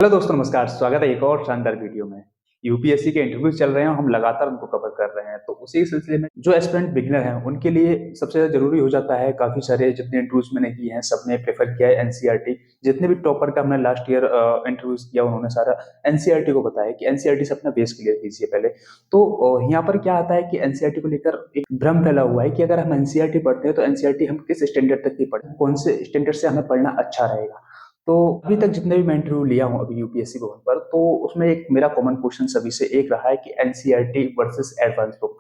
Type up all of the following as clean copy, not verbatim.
Hello दोस्तों, नमस्कार। स्वागत है एक और शानदार वीडियो में। यूपीएससी के इंटरव्यूज चल रहे हैं, हम लगातार उनको कवर कर रहे हैं। तो उसी सिलसिले में जो एस्पिरेंट बिगिनर हैं उनके लिए सबसे ज्यादा जरूरी हो जाता है। काफी सारे जितने इंटरव्यूज मैंने किए हैं सबने प्रेफर किया है एनसीईआरटी। जितने भी टॉपर का हमने लास्ट ईयर इंटरव्यूज किया उन्होंने सारा एनसीईआरटी को बताया कि एनसीईआरटी से अपना बेस क्लियर कीजिए पहले। तो यहाँ पर क्या आता है कि एनसीईआरटी को लेकर एक भ्रम फैला हुआ है कि अगर हम एनसीईआरटी पढ़ते हैं तो एनसीईआरटी हम किस स्टैंडर्ड तक की पढ़ें, कौन से स्टैंडर्ड से हमें पढ़ना अच्छा रहेगा। तो अभी तक जितने भी मैं इंटरव्यू लिया हूँ अभी यूपीएससी भवन पर, तो उसमें एक मेरा कॉमन क्वेश्चन सभी से एक रहा है कि एनसीईआरटी वर्सेस एडवांस बुक।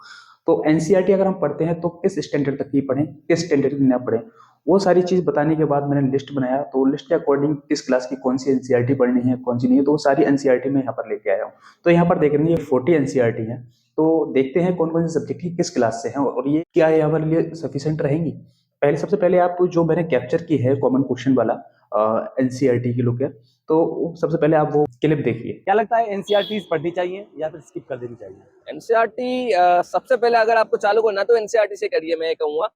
तो एनसीईआरटी अगर हम पढ़ते हैं तो किस स्टैंडर्ड तक की पढ़ें, किस स्टैंडर्ड की ना पढ़ें, वो सारी चीज बताने के बाद मैंने लिस्ट बनाया। तो लिस्ट के अकॉर्डिंग किस क्लास की कौन सी एनसीईआरटी पढ़नी है कौन सी नहीं है, तो वो सारी एनसीईआरटी में यहाँ पर लेके आया हूँ। तो यहाँ पर देख रहे हैं ये 40 एनसीईआरटी है। तो देखते हैं कौन कौन से सब्जेक्ट की किस क्लास से हैं और ये क्या ये हमारे लिए सफिशिएंट रहेंगी। पहले सबसे पहले आप जो मैंने कैप्चर की है कॉमन क्वेश्चन वाला एनसीईआरटी की लोग है, तो सबसे पहले आप वो क्लिप देखिए। क्या लगता है एनसीईआरटी पढ़नी चाहिए या फिर स्किप कर देनी चाहिए? एनसीईआरटी सबसे पहले अगर आपको चालू करना है तो एनसीईआरटी से करिए, मैं ये कहूंगा।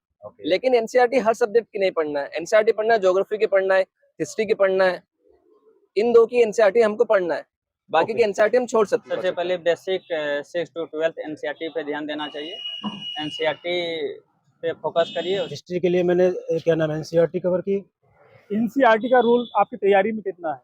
लेकिन एनसीईआरटी हर सब्जेक्ट की नहीं पढ़ना है। एनसीईआरटी पढ़ना है, ज्योग्राफी की पढ़ना है, हिस्ट्री की पढ़ना है, इन दो की एनसीईआरटी हमको पढ़ना है। बाकी की एनसीईआरटी हम छोड़ सकते हैं। सबसे पहले बेसिक 6 to 12 एनसीईआरटी पे ध्यान देना चाहिए। एनसीईआरटी पे फोकस करिए। हिस्ट्री के लिए मैंने क्या नाम है एनसीईआरटी कवर की। एनसीईआरटी का रोल आपकी तैयारी में कितना है?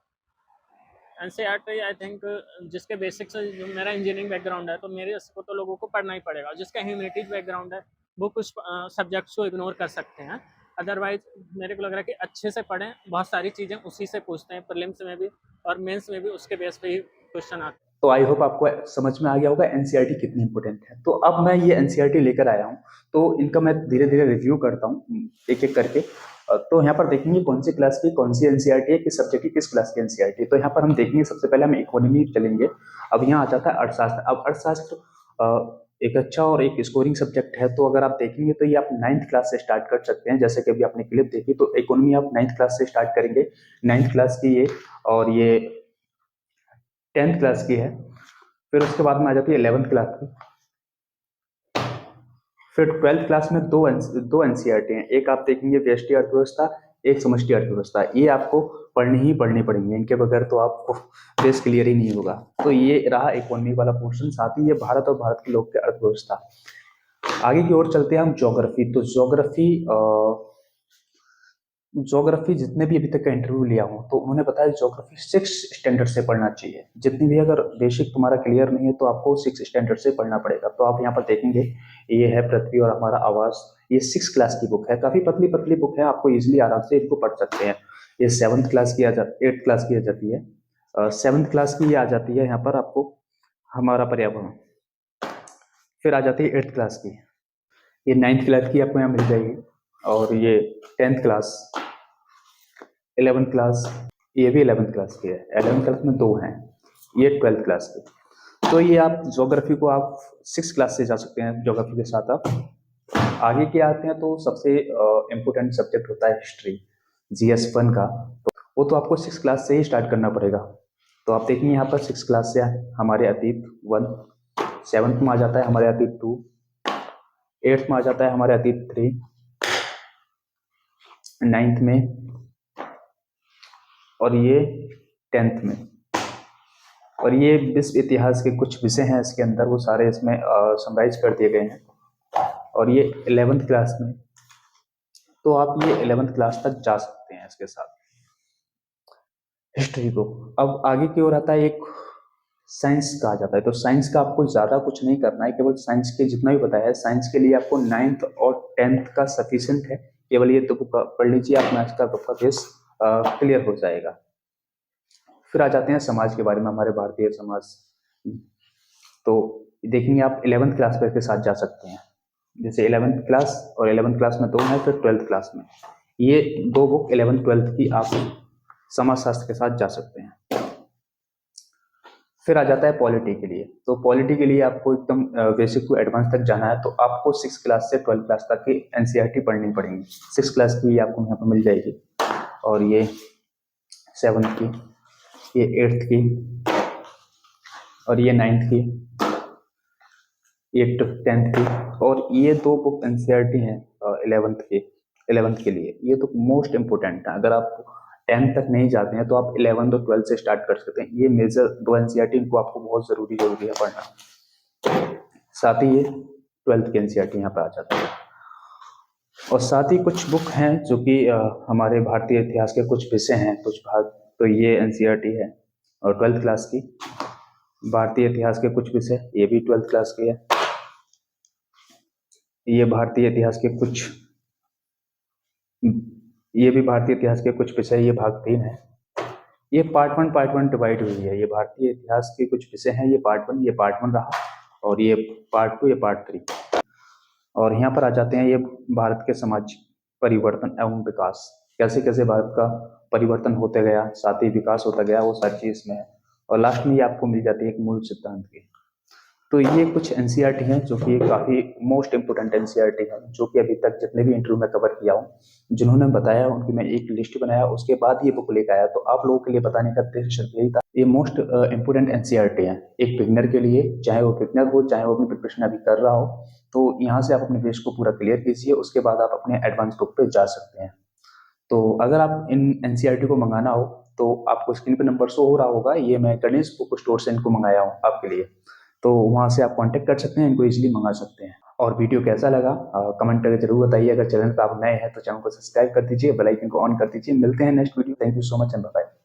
एनसीईआरटी आई थिंक जिसके बेसिक्स, जो मेरा इंजीनियरिंग बैकग्राउंड है तो मेरे को तो लोगों को पढ़ना ही पड़ेगा। जिसका ह्यूमैनिटीज बैकग्राउंड है वो कुछ सब्जेक्ट्स को इग्नोर कर सकते हैं। अदरवाइज मेरे को लग रहा है कि अच्छे से पढ़ें। बहुत सारी चीज़ें उसी से पूछते हैं, प्रीलिम्स में भी और मेंस में भी उसके बेस पे ही क्वेश्चन आते हैं। तो आई होप आपको समझ में आ गया होगा एनसीईआरटी कितनी इंपॉर्टेंट है। तो अब मैं ये एनसीईआरटी लेकर आया हूँ, तो इनका मैं धीरे धीरे रिव्यू करता हूँ एक एक करके। तो यहाँ पर देखेंगे कौन सी क्लास की कौन सी एनसीईआरटी है, किस सब्जेक्ट की किस क्लास की एनसीईआरटी। तो यहाँ पर हम देखेंगे सबसे पहले हम इकोनॉमी चलेंगे। अब यहाँ आ जाता है अर्थशास्त्र। अब अर्थशास्त्र एक अच्छा और एक स्कोरिंग सब्जेक्ट है। तो अगर आप देखेंगे तो ये आप 9th क्लास से स्टार्ट कर सकते हैं। जैसे कि अभी आपने क्लिप देखी तो इकोनॉमी आप 9th क्लास से स्टार्ट करेंगे। 9th क्लास की ये, और ये 10th क्लास की है। फिर उसके बाद में आ जाती है 11th क्लास की। फिर 12th क्लास में दो एनसीईआरटी हैं। एक आप देखेंगे व्यष्टि अर्थव्यवस्था, एक समष्टि अर्थव्यवस्था। ये आपको पढ़नी पड़ेंगे, इनके बगैर तो आपको बेस क्लियर ही नहीं होगा। तो ये रहा इकोनॉमी वाला पोर्शन। साथ ही ये भारत और भारत के लोग के अर्थव्यवस्था। आगे की ओर चलते हैं हम ज्योग्राफी। तो ज्योग्राफी जितने भी अभी तक का इंटरव्यू लिया हूँ तो उन्होंने बताया ज्योग्राफी 6 स्टैंडर्ड से पढ़ना चाहिए। जितनी भी अगर बेसिक तुम्हारा क्लियर नहीं है तो आपको 6 स्टैंडर्ड से पढ़ना पड़ेगा। तो आप यहाँ पर देखेंगे ये है पृथ्वी और हमारा आवास। ये 6 क्लास की बुक है, काफी पतली पतली बुक है, आपको इजिली आराम से इनको पढ़ सकते हैं। ये 7th क्लास की 8th क्लास की आ जाती है। 7th क्लास की ये आ जाती है यहाँ पर आपको हमारा पर्यावरण। फिर आ जाती है 8th क्लास की। ये 9th क्लास की आपको यहाँ मिल जाएगी। और ये 10th क्लास, 11th क्लास, ये भी 11th क्लास की है। 11th क्लास में 2 हैं, ये 12th क्लास की। तो ये आप ज्योग्राफी को आप 6 क्लास से जा सकते हैं ज्योग्राफी के साथ आप आगे के आते हैं। तो सबसे इम्पोर्टेंट सब्जेक्ट होता है हिस्ट्री, GS1 का। तो वो तो आपको 6 क्लास से ही स्टार्ट करना पड़ेगा। तो आप देखेंगे यहाँ पर 6 क्लास से हमारे अतीत 1, 7th में आ जाता है हमारे अतीत 2, 8th में आ जाता है हमारे अतीत 3, 9th में, और ये 10th में। और ये विश्व इतिहास के कुछ विषय हैं इसके अंदर, वो सारे इसमें समराइज कर दिए गए हैं। और ये 11th क्लास में। तो आप ये 11th क्लास तक जा सकते हैं इसके साथ हिस्ट्री को। अब आगे की ओर आता है एक साइंस का आ जाता है। तो साइंस का आपको ज्यादा कुछ नहीं करना है, केवल साइंस के जितना भी बताया है साइंस के लिए आपको 9th और 10th का सफिशिएंट है। केवल ये तो पढ़ लीजिए, आप मैथ्स का बेस क्लियर हो जाएगा। फिर आ जाते हैं समाज के बारे में, हमारे भारतीय समाज। तो देखेंगे आप 11th क्लास पर के साथ जा सकते हैं। जैसे 11th क्लास और 11th क्लास में 2 है, फिर 12th क्लास में ये 2 बुक 11th 12th की आप समाजशास्त्र के साथ जा सकते हैं। फिर आ जाता है पॉलिटी के लिए। तो पॉलिटी के लिए आपको एकदम बेसिक टू एडवांस तक जाना है तो आपको 6 क्लास से 12th क्लास तक की एनसीईआरटी पढ़नी पड़ेगी। 6 क्लास की आपको यहाँ पर मिल जाएगी, और ये 7th की, ये 8th की, और ये 9th की, ये 10th की। और ये 2 बुक एनसीईआरटी हैं 11th के लिए। ये तो मोस्ट इम्पोर्टेंट है। अगर आप 10 तक नहीं जाते हैं तो आप 11 और 12 से स्टार्ट कर सकते हैं। ये मेजर 2 एनसीईआरटी इनको आपको बहुत जरूरी है पढ़ना। साथ ही ये 12th के एनसीईआरटी यहाँ पे आ जाते हैं। और साथ ही कुछ बुक हैं जो कि हमारे भारतीय इतिहास के कुछ विषय हैं, कुछ भाग, तो ये एनसीईआरटी है। और 12th क्लास की भारतीय इतिहास के कुछ विषय, ये भी 12th क्लास के है। ये भारतीय इतिहास के कुछ, ये भी भारतीय इतिहास के कुछ विषय, ये भाग 3 है। ये पार्ट 1 डिवाइड हुई है। ये भारतीय इतिहास के कुछ विषय हैं, ये पार्ट 1 रहा, और ये पार्ट 2, ये पार्ट 3। और यहाँ पर आ जाते हैं ये भारत के समाज परिवर्तन एवं विकास, कैसे कैसे भारत का परिवर्तन होते गया, साथ ही विकास होता गया, वो सारी चीज में है। और लास्ट में ये आपको मिल जाती है एक मूल सिद्धांत की। तो ये कुछ एनसीईआरटी हैं जो कि काफ़ी मोस्ट इम्पोर्टेंट एनसीईआरटी है, जो कि अभी तक जितने भी इंटरव्यू में कवर किया हूँ, जिन्होंने बताया उनकी मैं एक लिस्ट बनाया, उसके बाद ये बुक लेकर आया। तो आप लोगों के लिए बताने का उद्देश्य यही था। ये मोस्ट इम्पोर्टेंट एनसीईआरटी है एक बिगनर के लिए, चाहे वो बिगनर हो, चाहे वो अपनी प्रिपरेशन अभी कर रहा हो। तो यहाँ से आप अपने बेस को पूरा क्लियर कीजिए, उसके बाद आप अपने एडवांस बुक पे जा सकते हैं। तो अगर आप इन एनसीईआरटी को मंगाना हो तो आपको स्क्रीन पे नंबर शो हो रहा होगा, ये मैं गणेश बुक स्टोर से इनको मंगाया हूँ आपके लिए। तो वहाँ से आप कांटेक्ट कर सकते हैं, इनको इजीली मंगा सकते हैं। और वीडियो कैसा लगा कमेंट करके जरूर बताइए। अगर चैनल पर आप नए हैं तो चैनल को सब्सक्राइब कर दीजिए, बेल आइकन को ऑन कर दीजिए। मिलते हैं next video. Thank you so much and bye.